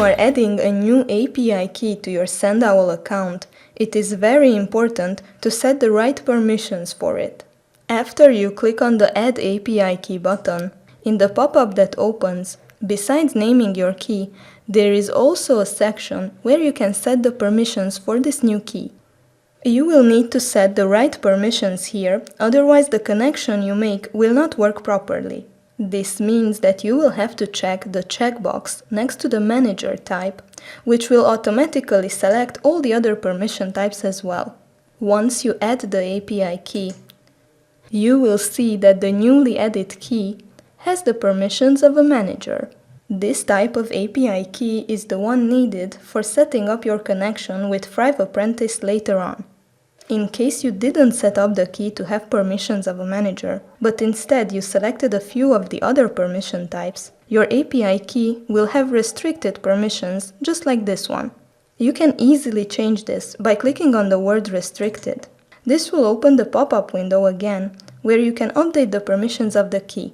are adding a new API key to your SendOwl account, it is very important to set the right permissions for it. After you click on the Add API Key button, in the pop-up that opens, besides naming your key, there is also a section where you can set the permissions for this new key. You will need to set the right permissions here, otherwise the connection you make will not work properly. This means that you will have to check the checkbox next to the manager type, which will automatically select all the other permission types as well. Once you add the API key, you will see that the newly added key has the permissions of a manager. This type of API key is the one needed for setting up your connection with Thrive Apprentice later on. In case you didn't set up the key to have permissions of a manager, but instead you selected a few of the other permission types, your API key will have restricted permissions just like this one. You can easily change this by clicking on the word restricted. This will open the pop-up window again, where you can update the permissions of the key.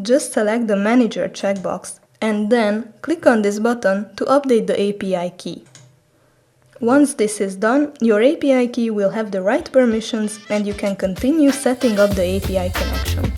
Just select the manager checkbox and then click on this button to update the API key. Once this is done, your API key will have the right permissions and you can continue setting up the API connection.